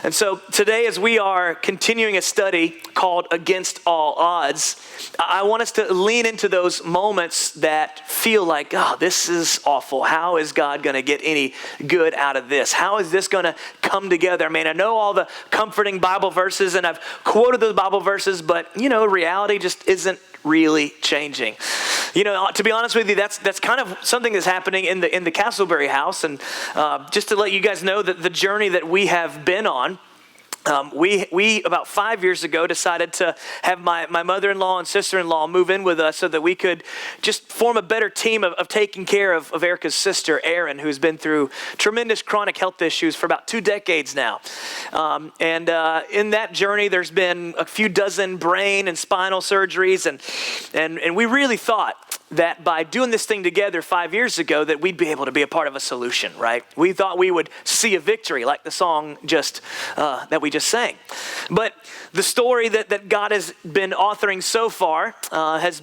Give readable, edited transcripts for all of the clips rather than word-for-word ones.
And so today, as we are continuing a study called Against All Odds, I want us to lean into those moments that feel like, oh, this is awful. How is God going to get any good out of this? How is this going to come together? I mean, I know all the comforting Bible verses, and I've quoted those Bible verses, but, reality just isn't really changing. To be honest with you, that's kind of something that's happening in the Castleberry house. And just to let you guys know that the journey that we have been on, we about 5 years ago decided to have my mother-in-law and sister-in-law move in with us so that we could just form a better team of taking care of Erica's sister, Erin, who's been through tremendous chronic health issues for about 2 decades now. And in that journey, there's been a few dozen brain and spinal surgeries. And we really thought that by doing this thing together 5 years ago that we'd be able to be a part of a solution, right? We thought we would see a victory like the song that we just sang. But the story that God has been authoring so far has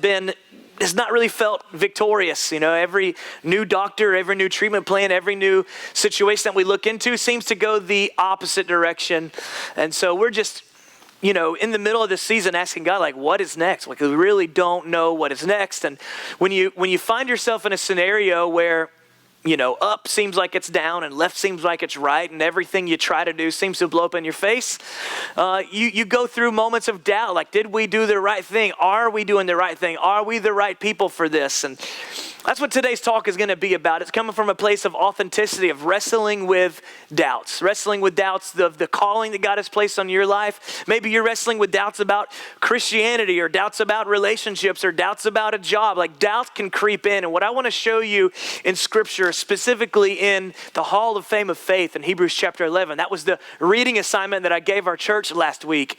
not really felt victorious. Every new doctor, every new treatment plan, every new situation that we look into seems to go the opposite direction. And so we're just in the middle of this season asking God, like, what is next? Like, we really don't know what is next. And when you find yourself in a scenario where, up seems like it's down and left seems like it's right, and everything you try to do seems to blow up in your face, you go through moments of doubt. Like, did we do the right thing? Are we doing the right thing? Are we the right people for this? And that's what today's talk is going to be about. It's coming from a place of authenticity, of wrestling with doubts of the calling that God has placed on your life. Maybe you're wrestling with doubts about Christianity, or doubts about relationships, or doubts about a job. Like, doubt can creep in. And what I want to show you in Scripture, specifically in the Hall of Fame of Faith in Hebrews chapter 11, that was the reading assignment that I gave our church last week.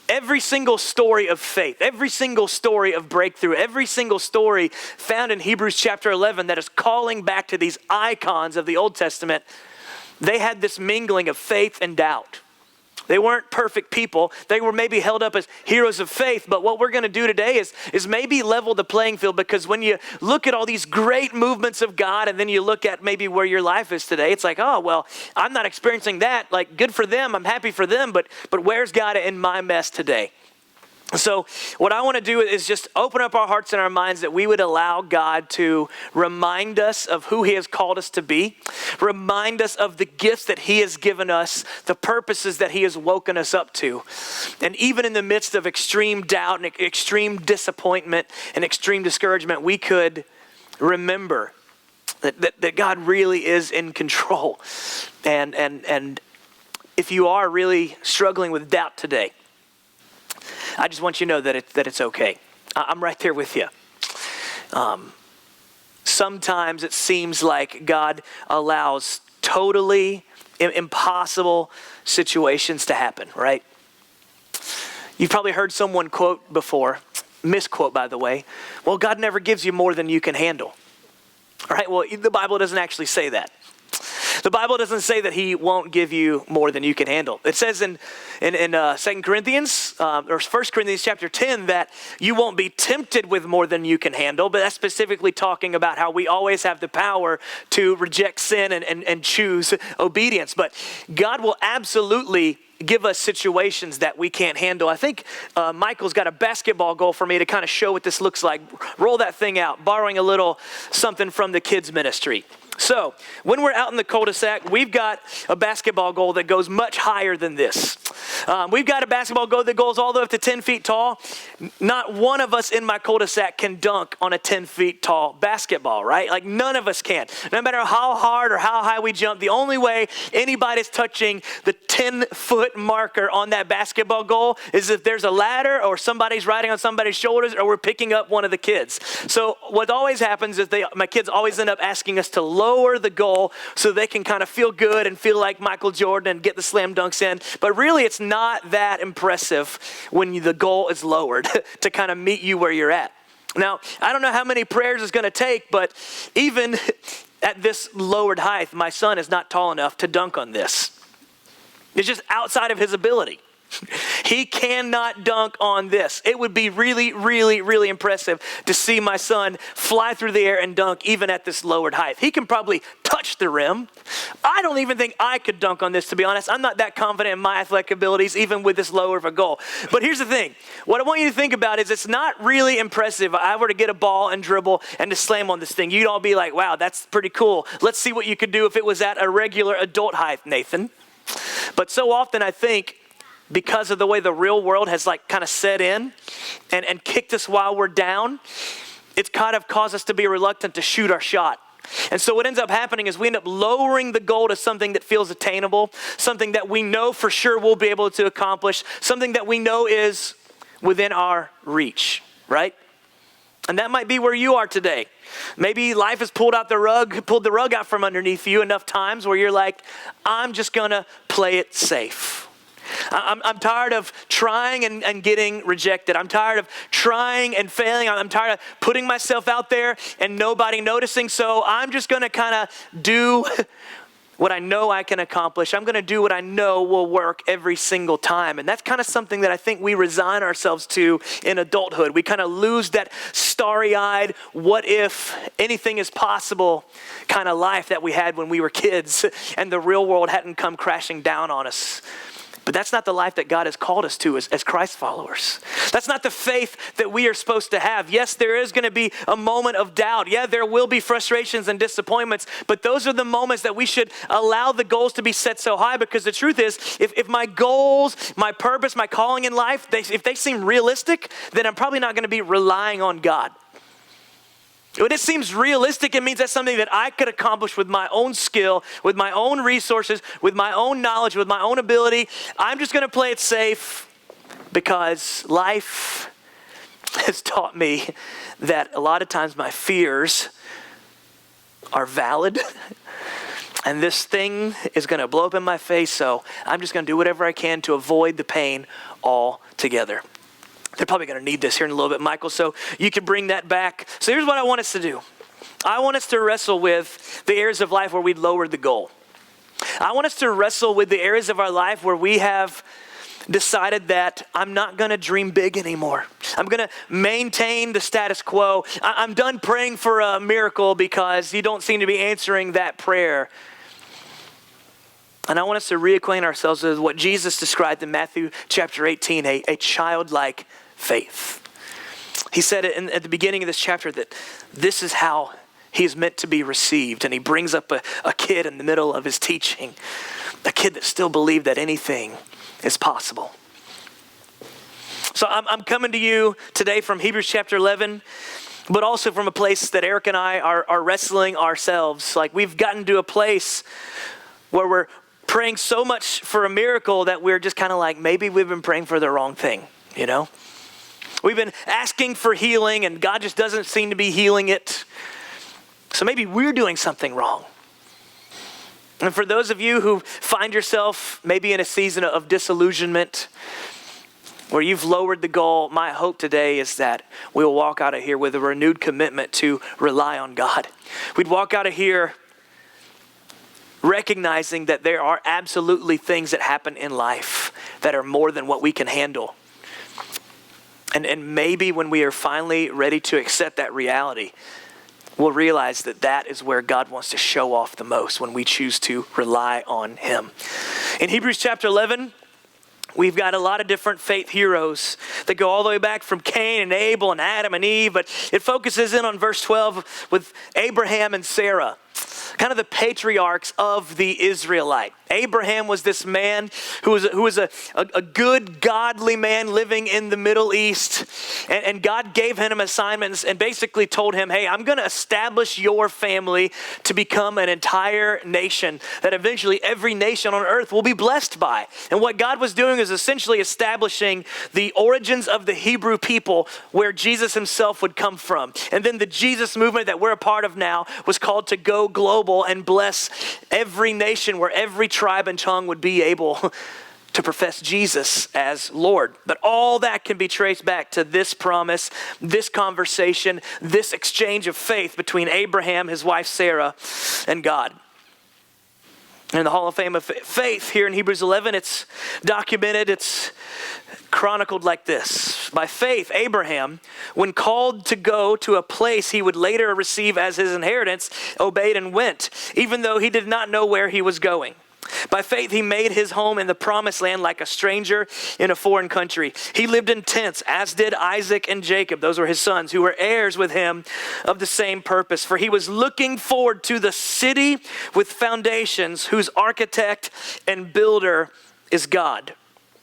Every single story of faith, every single story of breakthrough, every single story found in Hebrews chapter 11 that is calling back to these icons of the Old Testament, they had this mingling of faith and doubt. They weren't perfect people. They were maybe held up as heroes of faith. But what we're going to do today is maybe level the playing field, because when you look at all these great movements of God and then you look at maybe where your life is today, it's like, oh, well, I'm not experiencing that. Like, good for them. I'm happy for them. But where's God in my mess today? So what I want to do is just open up our hearts and our minds that we would allow God to remind us of who He has called us to be, remind us of the gifts that He has given us, the purposes that He has woken us up to. And even in the midst of extreme doubt and extreme disappointment and extreme discouragement, we could remember that God really is in control. And if you are really struggling with doubt today, I just want you to know that it's okay. I'm right there with you. Sometimes it seems like God allows totally impossible situations to happen, right? You've probably heard someone quote before, misquote by the way, well, God never gives you more than you can handle. All right, well, the Bible doesn't actually say that. The Bible doesn't say that He won't give you more than you can handle. It says in 2 Corinthians, or 1 Corinthians chapter 10, that you won't be tempted with more than you can handle, but that's specifically talking about how we always have the power to reject sin and choose obedience. But God will absolutely give us situations that we can't handle. I think Michael's got a basketball goal for me to kind of show what this looks like. Roll that thing out, borrowing a little something from the kids ministry. So when we're out in the cul-de-sac, we've got a basketball goal that goes much higher than this. We've got a basketball goal that goes all the way up to 10 feet tall. Not one of us in my cul-de-sac can dunk on a 10 feet tall basketball, right? Like, none of us can. No matter how hard or how high we jump, the only way anybody's touching the 10-foot marker on that basketball goal is if there's a ladder or somebody's riding on somebody's shoulders or we're picking up one of the kids. So what always happens is my kids always end up asking us to lower the goal so they can kind of feel good and feel like Michael Jordan and get the slam dunks in. But really, it's not that impressive when the goal is lowered to kind of meet you where you're at. Now, I don't know how many prayers it's going to take, but even at this lowered height, my son is not tall enough to dunk on this. It's just outside of his ability. He cannot dunk on this. It would be really, really, really impressive to see my son fly through the air and dunk even at this lowered height. He can probably touch the rim. I don't even think I could dunk on this, to be honest. I'm not that confident in my athletic abilities, even with this lower of a goal. But here's the thing. What I want you to think about is it's not really impressive if I were to get a ball and dribble and to slam on this thing. You'd all be like, wow, that's pretty cool. Let's see what you could do if it was at a regular adult height, Nathan. But so often I think because of the way the real world has like kind of set in and kicked us while we're down, it's kind of caused us to be reluctant to shoot our shot. And so what ends up happening is we end up lowering the goal to something that feels attainable, something that we know for sure we'll be able to accomplish, something that we know is within our reach, right? And that might be where you are today. Maybe life has pulled the rug out from underneath you enough times where you're like, I'm just gonna play it safe. I'm tired of trying and getting rejected. I'm tired of trying and failing. I'm tired of putting myself out there and nobody noticing. So I'm just gonna kind of do what I know I can accomplish. I'm going to do what I know will work every single time. And that's kind of something that I think we resign ourselves to in adulthood. We kind of lose that starry-eyed, what if anything is possible kind of life that we had when we were kids and the real world hadn't come crashing down on us. But that's not the life that God has called us to as Christ followers. That's not the faith that we are supposed to have. Yes, there is going to be a moment of doubt. Yeah, there will be frustrations and disappointments, but those are the moments that we should allow the goals to be set so high, because the truth is, if my goals, my purpose, my calling in life, if they seem realistic, then I'm probably not going to be relying on God. When it seems realistic, it means that's something that I could accomplish with my own skill, with my own resources, with my own knowledge, with my own ability. I'm just going to play it safe because life has taught me that a lot of times my fears are valid and this thing is going to blow up in my face, so I'm just going to do whatever I can to avoid the pain altogether. They're probably going to need this here in a little bit, Michael, so you can bring that back. So here's what I want us to do. I want us to wrestle with the areas of life where we lowered the goal. I want us to wrestle with the areas of our life where we have decided that I'm not going to dream big anymore. I'm going to maintain the status quo. I'm done praying for a miracle because you don't seem to be answering that prayer. And I want us to reacquaint ourselves with what Jesus described in Matthew chapter 18, a childlike faith. He said it at the beginning of this chapter that this is how he is meant to be received. And he brings up a kid in the middle of his teaching, a kid that still believed that anything is possible. So I'm coming to you today from Hebrews chapter 11, but also from a place that Eric and I are wrestling ourselves. Like, we've gotten to a place where we're praying so much for a miracle that we're just kind of like, maybe we've been praying for the wrong thing, you know? We've been asking for healing and God just doesn't seem to be healing it. So maybe we're doing something wrong. And for those of you who find yourself maybe in a season of disillusionment where you've lowered the goal, my hope today is that we'll walk out of here with a renewed commitment to rely on God. We'd walk out of here recognizing that there are absolutely things that happen in life that are more than what we can handle. And maybe when we are finally ready to accept that reality, we'll realize that that is where God wants to show off the most, when we choose to rely on him. In Hebrews chapter 11, we've got a lot of different faith heroes that go all the way back from Cain and Abel and Adam and Eve, but it focuses in on verse 12 with Abraham and Sarah, kind of the patriarchs of the Israelite. Abraham was this man who was a good, godly man living in the Middle East. And God gave him assignments and basically told him, hey, I'm going to establish your family to become an entire nation that eventually every nation on earth will be blessed by. And what God was doing is essentially establishing the origins of the Hebrew people where Jesus himself would come from. And then the Jesus movement that we're a part of now was called to go global and bless every nation where every tribe and tongue would be able to profess Jesus as Lord. But all that can be traced back to this promise, this conversation, this exchange of faith between Abraham, his wife Sarah, and God. In the Hall of Fame of Faith here in Hebrews 11, it's documented, it's chronicled like this. By faith, Abraham, when called to go to a place he would later receive as his inheritance, obeyed and went, even though he did not know where he was going. By faith, he made his home in the promised land like a stranger in a foreign country. He lived in tents, as did Isaac and Jacob. Those were his sons, who were heirs with him of the same purpose. For he was looking forward to the city with foundations, whose architect and builder is God.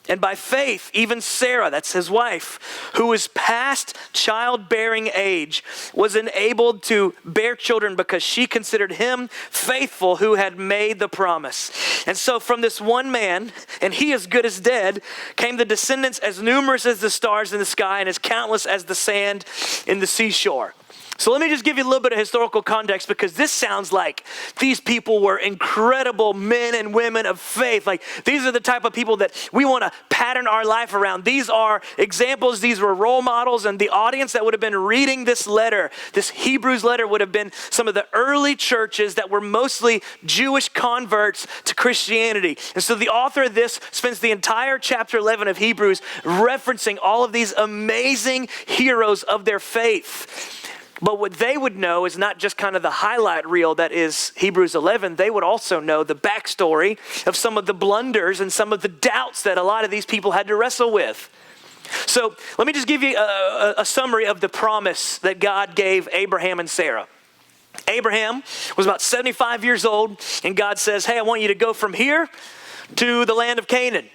And by faith, even Sarah, that's his wife, who was past childbearing age, was enabled to bear children because she considered him faithful who had made the promise. And so from this one man, and he as good as dead, came the descendants as numerous as the stars in the sky and as countless as the sand in the seashore. So let me just give you a little bit of historical context, because this sounds like these people were incredible men and women of faith. Like, these are the type of people that we want to pattern our life around. These are examples. These were role models. And the audience that would have been reading this letter, this Hebrews letter, would have been some of the early churches that were mostly Jewish converts to Christianity. And so the author of this spends the entire chapter 11 of Hebrews referencing all of these amazing heroes of their faith. But what they would know is not just kind of the highlight reel that is Hebrews 11. They would also know the backstory of some of the blunders and some of the doubts that a lot of these people had to wrestle with. So let me just give you a summary of the promise that God gave Abraham and Sarah. Abraham was about 75 years old, and God says, hey, I want you to go from here to the land of Canaan.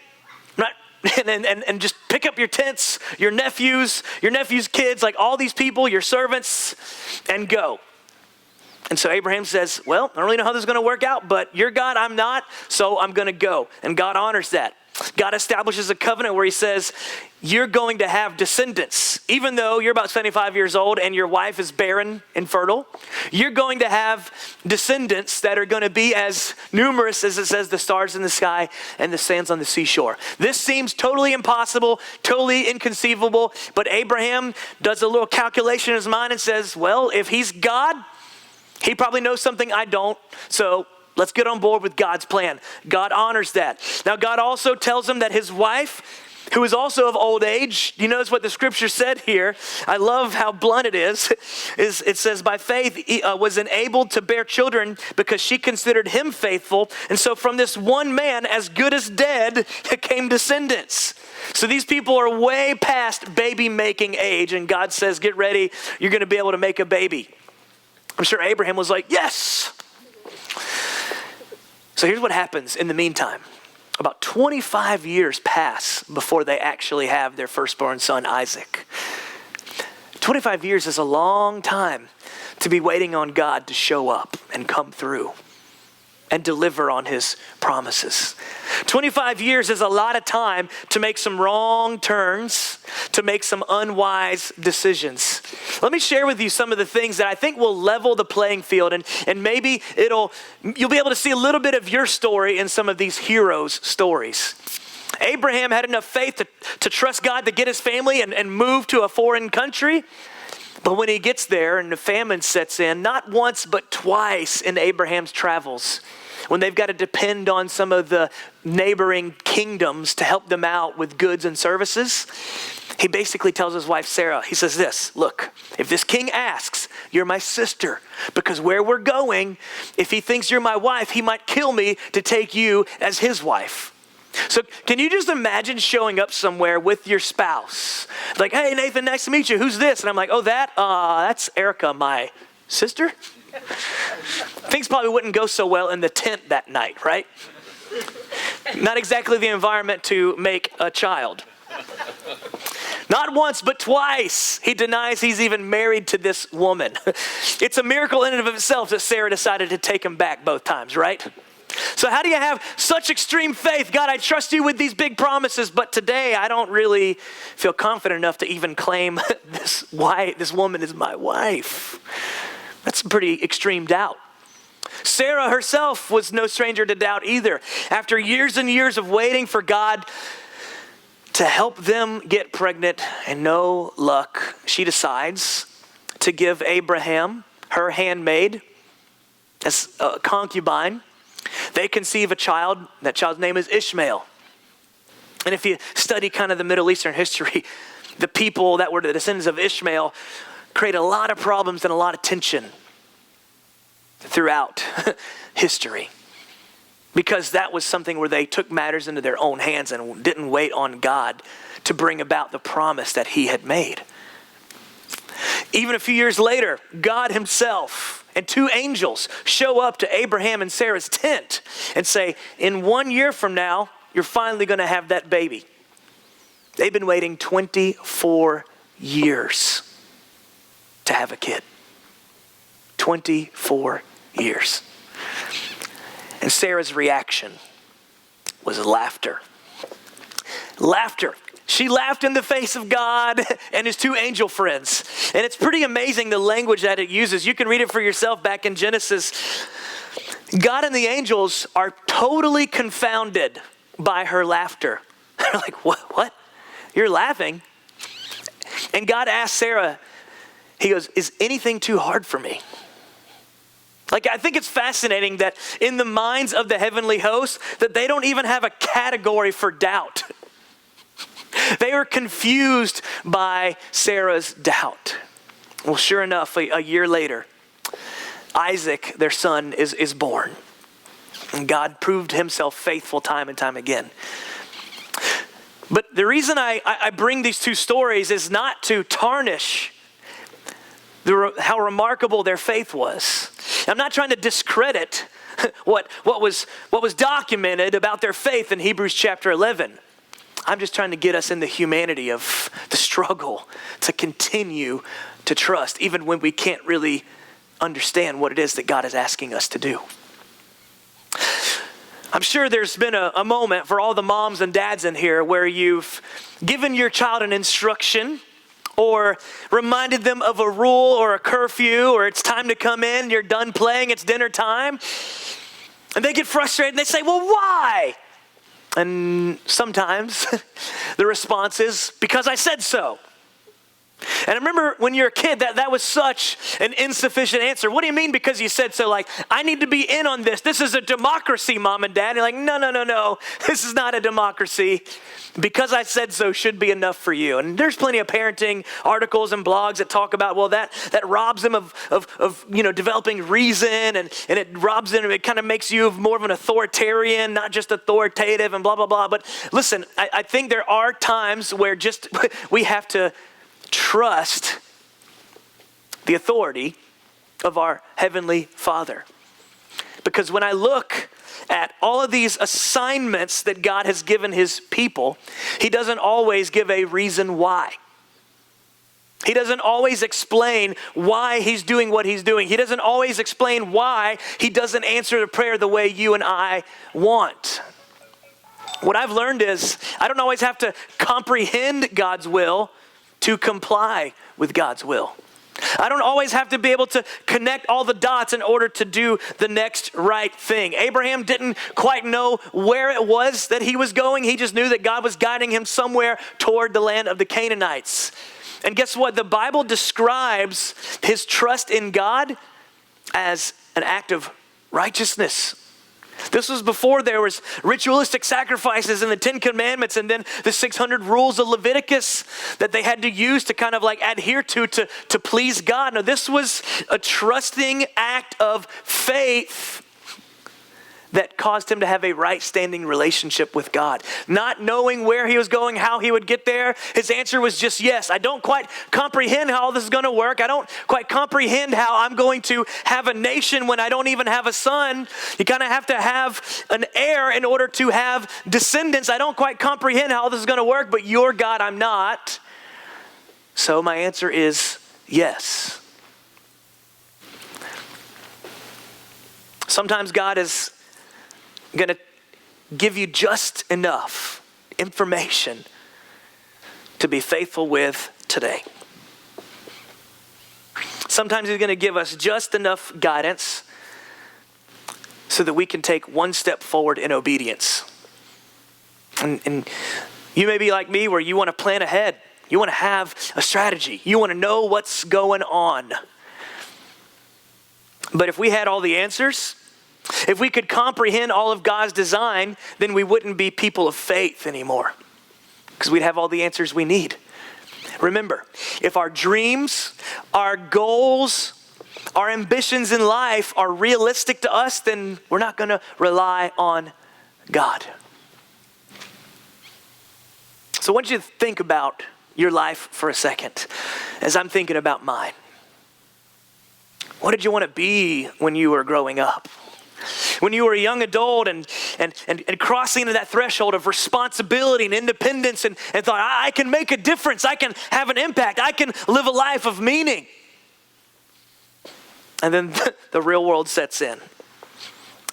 And just pick up your tents, your nephew's kids, like all these people, your servants, and go. And so Abraham says, well, I don't really know how this is going to work out, but you're God, I'm not, so I'm going to go. And God honors that. God establishes a covenant where he says, you're going to have descendants. Even though you're about 75 years old and your wife is barren, infertile, you're going to have descendants that are going to be as numerous as it says the stars in the sky and the sands on the seashore. This seems totally impossible, totally inconceivable, but Abraham does a little calculation in his mind and says, well, if he's God, he probably knows something I don't, so let's get on board with God's plan. God honors that. Now, God also tells him that his wife, who is also of old age, you notice what the scripture said here. I love how blunt it is it says, by faith, he was enabled to bear children because she considered him faithful. And so from this one man, as good as dead, came descendants. So these people are way past baby making age. And God says, get ready. You're going to be able to make a baby. I'm sure Abraham was like, yes. So here's what happens in the meantime. About 25 years pass before they actually have their firstborn son, Isaac. 25 years is a long time to be waiting on God to show up and come through and deliver on his promises. 25 years is a lot of time to make some wrong turns, to make some unwise decisions. Let me share with you some of the things that I think will level the playing field, and maybe you'll be able to see a little bit of your story in some of these heroes' stories. Abraham had enough faith to trust God to get his family and move to a foreign country. But when he gets there and the famine sets in, not once but twice in Abraham's travels, when they've got to depend on some of the neighboring kingdoms to help them out with goods and services, he basically tells his wife Sarah, he says this, look, if this king asks, you're my sister, because where we're going, if he thinks you're my wife, he might kill me to take you as his wife. So can you just imagine showing up somewhere with your spouse? Like, hey, Nathan, nice to meet you. Who's this? And I'm like, oh, that's Erica, my sister. Things probably wouldn't go so well in the tent that night, right? Not exactly the environment to make a child. Not once, but twice, he denies he's even married to this woman. It's a miracle in and of itself that Sarah decided to take him back both times, right? So how do you have such extreme faith? God, I trust you with these big promises, but today I don't really feel confident enough to even claim this woman is my wife. That's a pretty extreme doubt. Sarah herself was no stranger to doubt either. After years and years of waiting for God to help them get pregnant and no luck, she decides to give Abraham her handmaid as a concubine. They conceive a child. That child's name is Ishmael. And if you study kind of the Middle Eastern history, the people that were the descendants of Ishmael create a lot of problems and a lot of tension throughout history. Because that was something where they took matters into their own hands and didn't wait on God to bring about the promise that he had made. Even a few years later, God himself and 2 angels show up to Abraham and Sarah's tent and say, in 1 year from now, you're finally going to have that baby. They've been waiting 24 years to have a kid. 24 years. And Sarah's reaction was laughter. Laughter. She laughed in the face of God and his 2 angel friends. And it's pretty amazing the language that it uses. You can read it for yourself back in Genesis. God and the angels are totally confounded by her laughter. They're like, what? You're laughing? And God asked Sarah, he goes, is anything too hard for me? Like, I think it's fascinating that in the minds of the heavenly hosts, that they don't even have a category for doubt. They were confused by Sarah's doubt. Well, sure enough, a year later, Isaac, their son, is born. And God proved himself faithful time and time again. But the reason I bring these 2 stories is not to tarnish how remarkable their faith was. I'm not trying to discredit what was documented about their faith in Hebrews chapter 11. I'm just trying to get us in the humanity of the struggle to continue to trust, even when we can't really understand what it is that God is asking us to do. I'm sure there's been a moment for all the moms and dads in here where you've given your child an instruction or reminded them of a rule or a curfew, or it's time to come in, you're done playing, it's dinner time. And they get frustrated and they say, well, why? And sometimes the response is, because I said so. And I remember when you're a kid, that was such an insufficient answer. What do you mean because you said so? Like, I need to be in on this. This is a democracy, mom and dad. And you're like, no. This is not a democracy. Because I said so should be enough for you. And there's plenty of parenting articles and blogs that talk about, well, that robs them of developing reason, and it robs them, it kind of makes you more of an authoritarian, not just authoritative, and blah, blah, blah. But listen, I think there are times where just we have to trust the authority of our Heavenly Father. Because when I look at all of these assignments that God has given his people, he doesn't always give a reason why. He doesn't always explain why he's doing what he's doing. He doesn't always explain why he doesn't answer the prayer the way you and I want. What I've learned is I don't always have to comprehend God's will to comply with God's will. I don't always have to be able to connect all the dots in order to do the next right thing. Abraham didn't quite know where it was that he was going. He just knew that God was guiding him somewhere toward the land of the Canaanites. And guess what? The Bible describes his trust in God as an act of righteousness. This was before there was ritualistic sacrifices and the 10 Commandments and then the 600 rules of Leviticus that they had to use to kind of like adhere to please God. Now, this was a trusting act of faith that caused him to have a right standing relationship with God. Not knowing where he was going, how he would get there, his answer was just yes. I don't quite comprehend how all this is going to work. I don't quite comprehend how I'm going to have a nation when I don't even have a son. You kind of have to have an heir in order to have descendants. I don't quite comprehend how all this is going to work, but you're God, I'm not. So my answer is yes. Sometimes God is going to give you just enough information to be faithful with today. Sometimes he's going to give us just enough guidance so that we can take one step forward in obedience. And you may be like me where you want to plan ahead. You want to have a strategy. You want to know what's going on. But if we had all the answers, If we could comprehend all of God's design, then we wouldn't be people of faith anymore, because we'd have all the answers we need. Remember, if our dreams, our goals, our ambitions in life are realistic to us, then we're not going to rely on God. So I want you to think about your life for a second as I'm thinking about mine. What did you want to be when you were growing up? When you were a young adult and crossing into that threshold of responsibility and independence and thought, I can make a difference, I can have an impact, I can live a life of meaning. And then the real world sets in.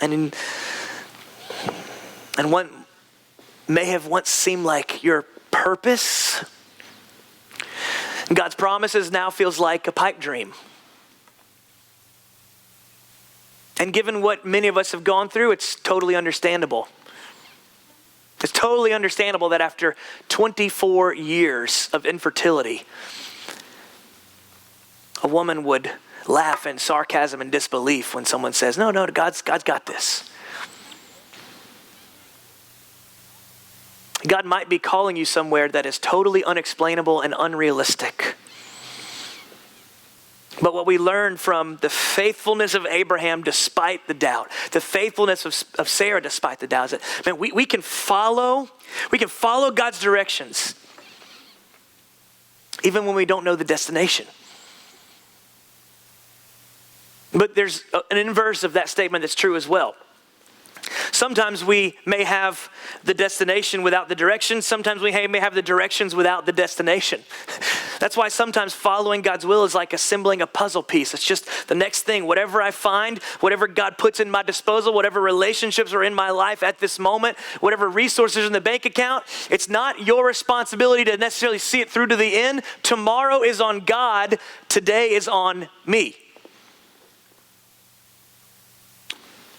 And what may have once seemed like your purpose, God's promises now feels like a pipe dream. And given what many of us have gone through, it's totally understandable. It's totally understandable that after 24 years of infertility, a woman would laugh in sarcasm and disbelief when someone says, no, God's got this. God might be calling you somewhere that is totally unexplainable and unrealistic. But what we learn from the faithfulness of Abraham despite the doubt, the faithfulness of Sarah despite the doubt, is that, man, we can follow God's directions even when we don't know the destination. But there's an inverse of that statement that's true as well. Sometimes we may have the destination without the direction. Sometimes we may have the directions without the destination. That's why sometimes following God's will is like assembling a puzzle piece. It's just the next thing. Whatever I find, whatever God puts in my disposal, whatever relationships are in my life at this moment, whatever resources in the bank account, it's not your responsibility to necessarily see it through to the end. Tomorrow is on God. Today is on me.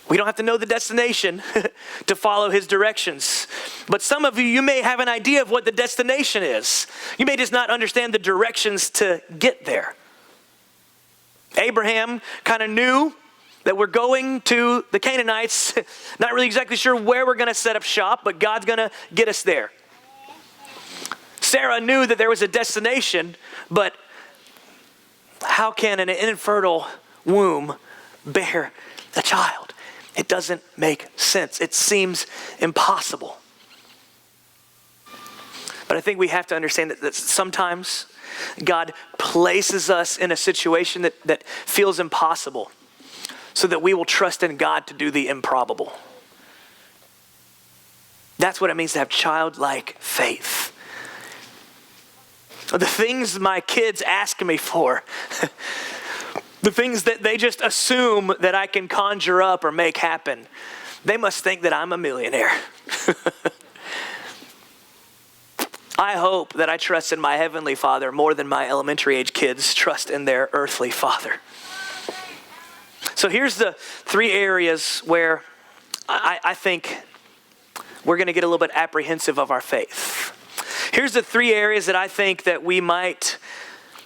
We don't have to know the destination to follow his directions. But some of you may have an idea of what the destination is. You may just not understand the directions to get there. Abraham kind of knew that we're going to the Canaanites, not really exactly sure where we're going to set up shop, but God's going to get us there. Sarah knew that there was a destination, but how can an infertile womb bear a child? It doesn't make sense. It seems impossible. But I think we have to understand that sometimes God places us in a situation that feels impossible so that we will trust in God to do the improbable. That's what it means to have childlike faith. The things my kids ask me for, the things that they just assume that I can conjure up or make happen, they must think that I'm a millionaire. I hope that I trust in my heavenly Father more than my elementary age kids trust in their earthly father. So here's the three areas where I think we're going to get a little bit apprehensive of our faith. Here's the three areas that I think that we might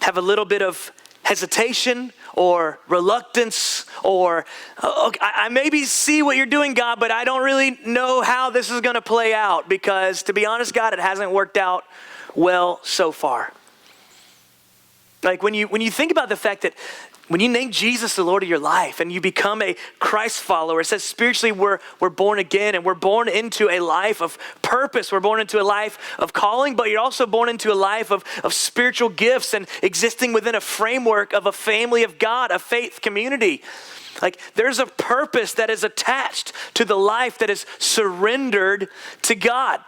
have a little bit of hesitation or reluctance, or okay, I maybe see what you're doing, God, but I don't really know how this is going to play out, because to be honest, God, it hasn't worked out well so far. Like when you think about the fact that when you name Jesus the Lord of your life and you become a Christ follower, it says spiritually we're born again, and we're born into a life of purpose. We're born into a life of calling, but you're also born into a life of spiritual gifts and existing within a framework of a family of God, a faith community. Like there's a purpose that is attached to the life that is surrendered to God.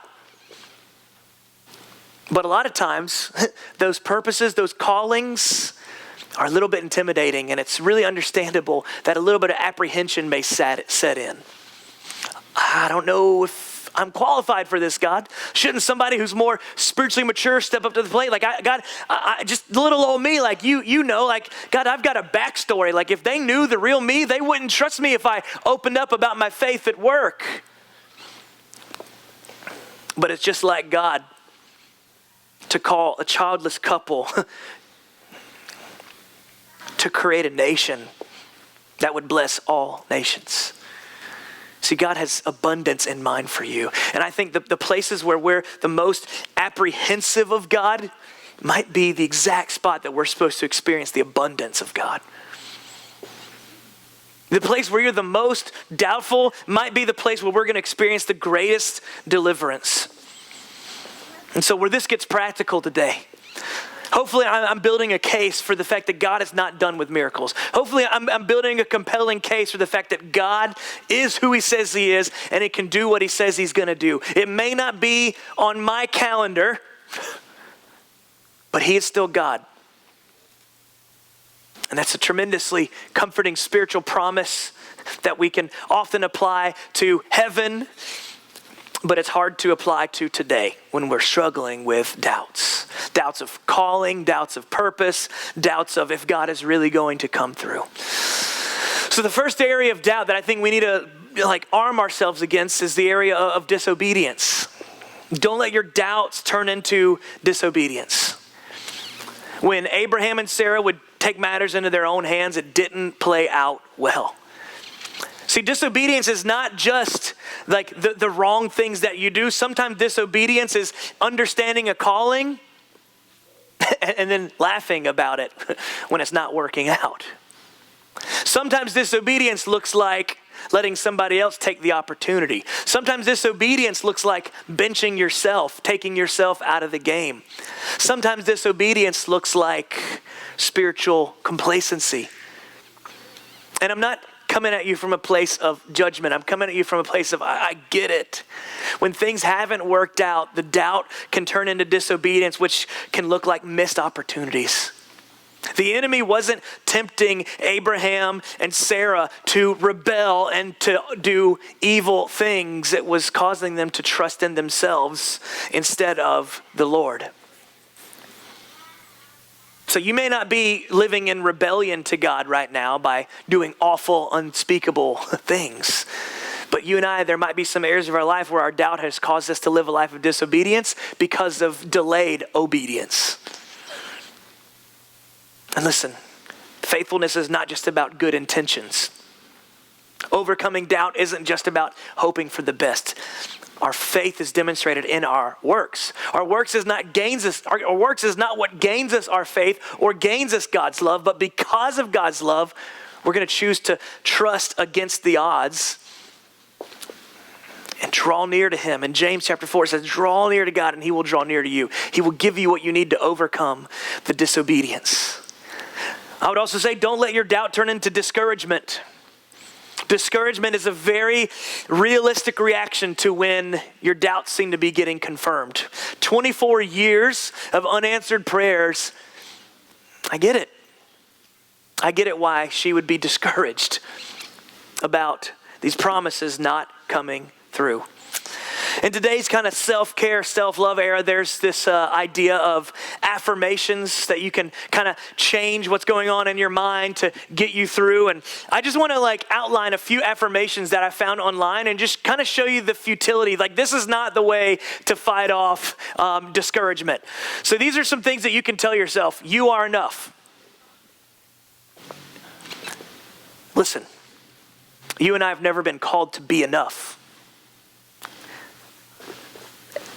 But a lot of times, those purposes, those callings are a little bit intimidating, and it's really understandable that a little bit of apprehension may set in. I don't know if I'm qualified for this, God. Shouldn't somebody who's more spiritually mature step up to the plate? Like, God, just little old me, like you know, like, God, I've got a backstory. Like, if they knew the real me, they wouldn't trust me if I opened up about my faith at work. But it's just like God to call a childless couple to create a nation that would bless all nations. See, God has abundance in mind for you. And I think the places where we're the most apprehensive of God might be the exact spot that we're supposed to experience the abundance of God. The place where you're the most doubtful might be the place where we're going to experience the greatest deliverance. And so where this gets practical today, hopefully I'm building a case for the fact that God is not done with miracles. Hopefully I'm building a compelling case for the fact that God is who he says he is and he can do what he says he's going to do. It may not be on my calendar, but he is still God. And that's a tremendously comforting spiritual promise that we can often apply to heaven, but it's hard to apply to today when we're struggling with doubts. Doubts of calling, doubts of purpose, doubts of if God is really going to come through. So the first area of doubt that I think we need to arm ourselves against is the area of disobedience. Don't let your doubts turn into disobedience. When Abraham and Sarah would take matters into their own hands, it didn't play out well. See, disobedience is not just like the wrong things that you do. Sometimes disobedience is understanding a calling and then laughing about it when it's not working out. Sometimes disobedience looks like letting somebody else take the opportunity. Sometimes disobedience looks like benching yourself, taking yourself out of the game. Sometimes disobedience looks like spiritual complacency. And I'm not coming at you from a place of judgment. I'm coming at you from a place of, I get it. When things haven't worked out, the doubt can turn into disobedience, which can look like missed opportunities. The enemy wasn't tempting Abraham and Sarah to rebel and to do evil things. It was causing them to trust in themselves instead of the Lord. So you may not be living in rebellion to God right now by doing awful, unspeakable things. But you and I, there might be some areas of our life where our doubt has caused us to live a life of disobedience because of delayed obedience. And listen, faithfulness is not just about good intentions. Overcoming doubt isn't just about hoping for the best. Our faith is demonstrated in our works. Our works is not our works is not what gains us our faith or gains us God's love, but because of God's love, we're going to choose to trust against the odds and draw near to him. And James chapter 4 says, draw near to God and he will draw near to you. He will give you what you need to overcome the disobedience. I would also say, don't let your doubt turn into discouragement. Discouragement is a very realistic reaction to when your doubts seem to be getting confirmed. 24 years of unanswered prayers. I get it. I get it why she would be discouraged about these promises not coming through. In today's kind of self-care, self-love era, there's this idea of affirmations that you can kind of change what's going on in your mind to get you through. And I just want to outline a few affirmations that I found online and just kind of show you the futility. This is not the way to fight off discouragement. So these are some things that you can tell yourself. You are enough. Listen, you and I have never been called to be enough.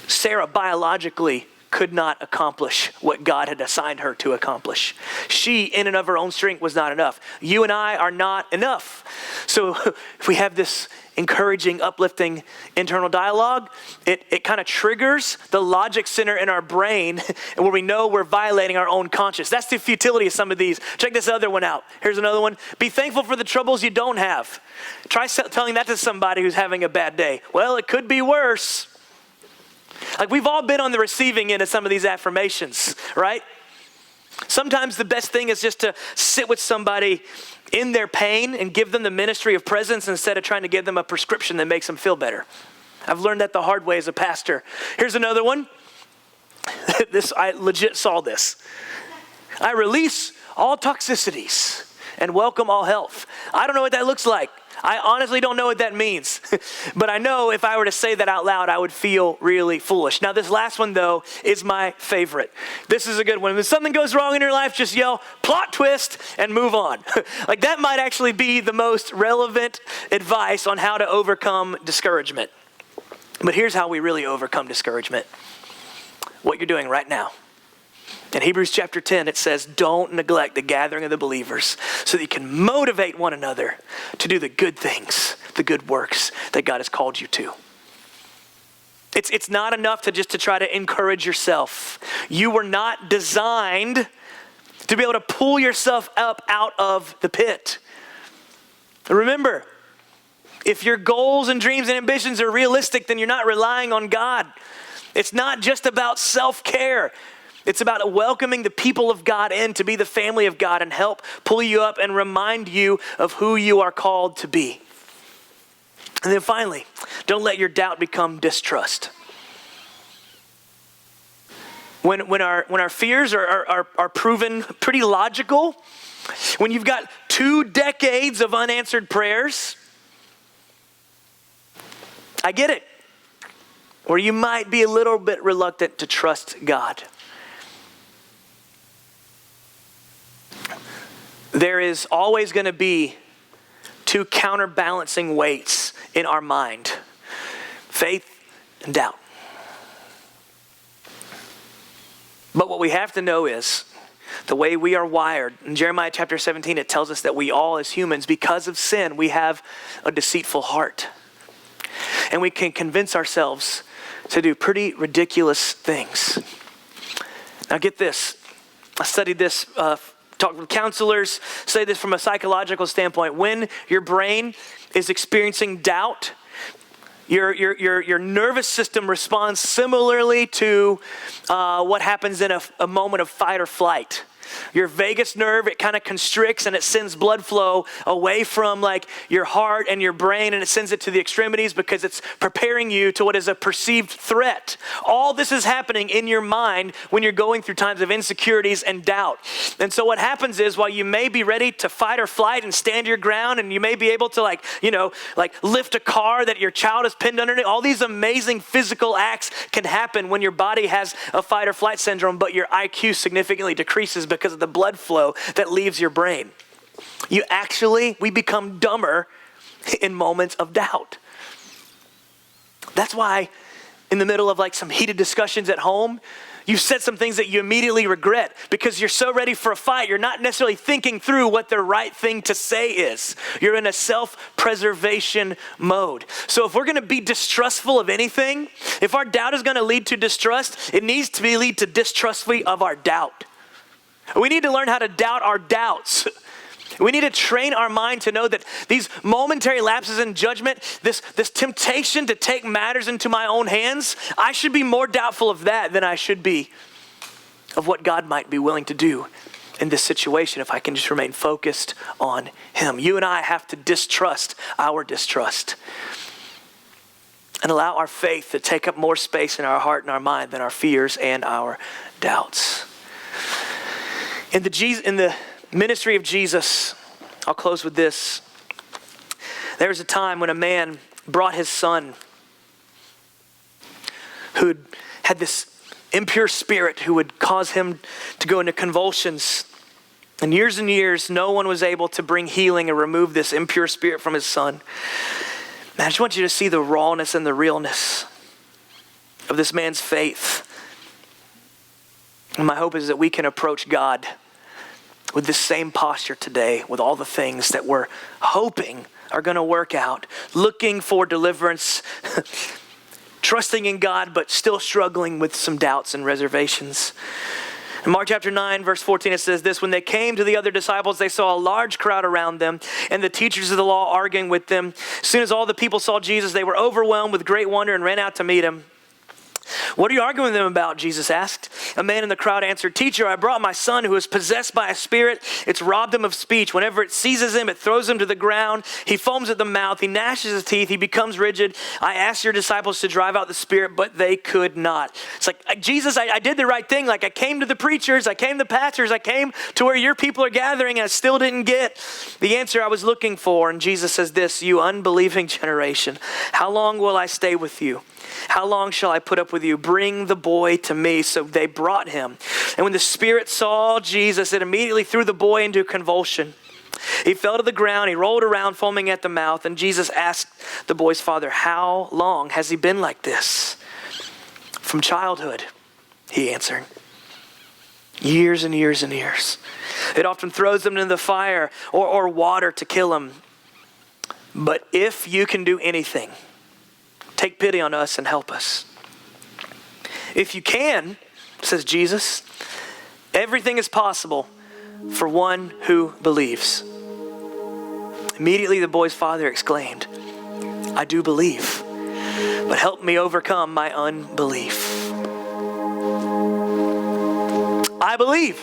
Sarah biologically could not accomplish what God had assigned her to accomplish. She, in and of her own strength, was not enough. You and I are not enough. So if we have this encouraging, uplifting internal dialogue, it kind of triggers the logic center in our brain and where we know we're violating our own conscience. That's the futility of some of these. Check this other one out. Here's another one. Be thankful for the troubles you don't have. Try telling that to somebody who's having a bad day. Well, it could be worse. We've all been on the receiving end of some of these affirmations, right? Sometimes the best thing is just to sit with somebody in their pain and give them the ministry of presence instead of trying to give them a prescription that makes them feel better. I've learned that the hard way as a pastor. Here's another one. I legit saw this. I release all toxicities and welcome all health. I don't know what that looks like. I honestly don't know what that means, but I know if I were to say that out loud, I would feel really foolish. Now, this last one, though, is my favorite. This is a good one. When something goes wrong in your life, just yell, plot twist, and move on. Like that might actually be the most relevant advice on how to overcome discouragement. But here's how we really overcome discouragement. What you're doing right now. In Hebrews chapter 10, it says, don't neglect the gathering of the believers so that you can motivate one another to do the good things, the good works that God has called you to. It's not enough to try to encourage yourself. You were not designed to be able to pull yourself up out of the pit. Remember, if your goals and dreams and ambitions are realistic, then you're not relying on God. It's not just about self-care. It's about welcoming the people of God in to be the family of God and help pull you up and remind you of who you are called to be. And then finally, don't let your doubt become distrust. When our fears are proven pretty logical, when you've got 2 decades of unanswered prayers, I get it. Or you might be a little bit reluctant to trust God. There is always going to be 2 counterbalancing weights in our mind: faith and doubt. But what we have to know is the way we are wired. In Jeremiah chapter 17, it tells us that we all as humans, because of sin, we have a deceitful heart. And we can convince ourselves to do pretty ridiculous things. Now get this. I studied this, talked with counselors, say this from a psychological standpoint. When your brain is experiencing doubt, your nervous system responds similarly to what happens in a moment of fight or flight. Your vagus nerve, it kind of constricts and it sends blood flow away from like your heart and your brain, and it sends it to the extremities because it's preparing you to what is a perceived threat. All this is happening in your mind when you're going through times of insecurities and doubt. And so what happens is, while you may be ready to fight or flight and stand your ground, and you may be able to like lift a car that your child is pinned underneath, all these amazing physical acts can happen when your body has a fight or flight syndrome, but your IQ significantly decreases because of the blood flow that leaves your brain. We become dumber in moments of doubt. That's why in the middle of like some heated discussions at home, you've said some things that you immediately regret because you're so ready for a fight. You're not necessarily thinking through what the right thing to say is. You're in a self-preservation mode. So if we're going to be distrustful of anything, if our doubt is going to lead to distrust, it needs to lead to distrust of our doubt. We need to learn how to doubt our doubts. We need to train our mind to know that these momentary lapses in judgment, this temptation to take matters into my own hands, I should be more doubtful of that than I should be of what God might be willing to do in this situation if I can just remain focused on Him. You and I have to distrust our distrust and allow our faith to take up more space in our heart and our mind than our fears and our doubts. In the ministry of Jesus, I'll close with this. There was a time when a man brought his son who had this impure spirit who would cause him to go into convulsions. And years, no one was able to bring healing and remove this impure spirit from his son. And I just want you to see the rawness and the realness of this man's faith. And my hope is that we can approach God with this same posture today, with all the things that we're hoping are going to work out, looking for deliverance, trusting in God, but still struggling with some doubts and reservations. In Mark chapter 9, verse 14, it says this: when they came to the other disciples, they saw a large crowd around them and the teachers of the law arguing with them. As soon as all the people saw Jesus, they were overwhelmed with great wonder and ran out to meet him. "What are you arguing with them about?" Jesus asked. A man in the crowd answered, "Teacher, I brought my son who is possessed by a spirit. It's robbed him of speech. Whenever it seizes him, it throws him to the ground. He foams at the mouth. He gnashes his teeth. He becomes rigid. I asked your disciples to drive out the spirit, but they could not." It's like, Jesus, I did the right thing. Like I came to the preachers, I came to pastors, I came to where your people are gathering, and I still didn't get the answer I was looking for. And Jesus says this, you unbelieving generation, how long will I stay with you? How long shall I put up with you? Bring the boy to me. So they brought him. And when the spirit saw Jesus, it immediately threw the boy into a convulsion. He fell to the ground. He rolled around, foaming at the mouth. And Jesus asked the boy's father, how long has he been like this? From childhood, he answered. Years and years and years. It often throws them into the fire or water to kill him. But if you can do anything, take pity on us and help us. If you can, says Jesus, everything is possible for one who believes. Immediately the boy's father exclaimed, I do believe, but help me overcome my unbelief. I believe.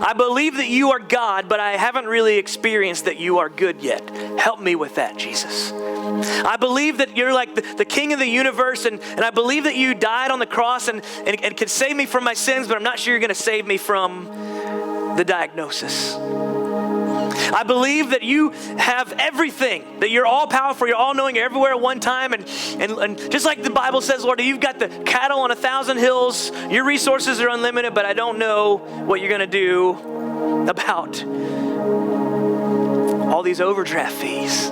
I believe that you are God, but I haven't really experienced that you are good yet. Help me with that, Jesus. I believe that you're like the king of the universe, and I believe that you died on the cross and could save me from my sins, but I'm not sure you're going to save me from the diagnosis. I believe that you have everything, that you're all powerful, you're all knowing, you're everywhere at one time. And just like the Bible says, Lord, you've got the cattle on 1,000 hills, your resources are unlimited, but I don't know what you're going to do about all these overdraft fees.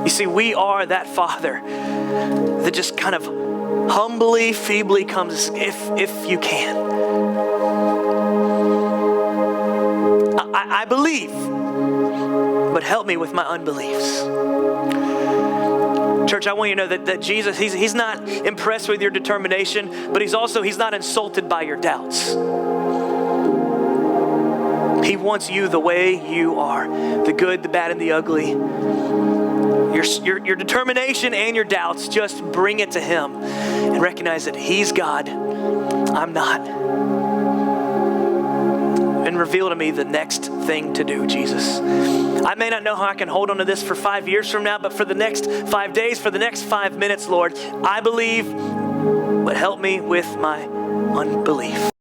You see, we are that Father that just kind of humbly, feebly comes, if you can. I believe, but help me with my unbeliefs. Church, I want you to know that Jesus, he's not impressed with your determination, but he's not insulted by your doubts. He wants you the way you are, the good, the bad, and the ugly. Your determination and your doubts, just bring it to him and recognize that he's God, I'm not. And reveal to me the next thing to do, Jesus. I may not know how I can hold on to this for 5 years from now, but for the next 5 days, for the next 5 minutes, Lord, I believe, but help me with my unbelief.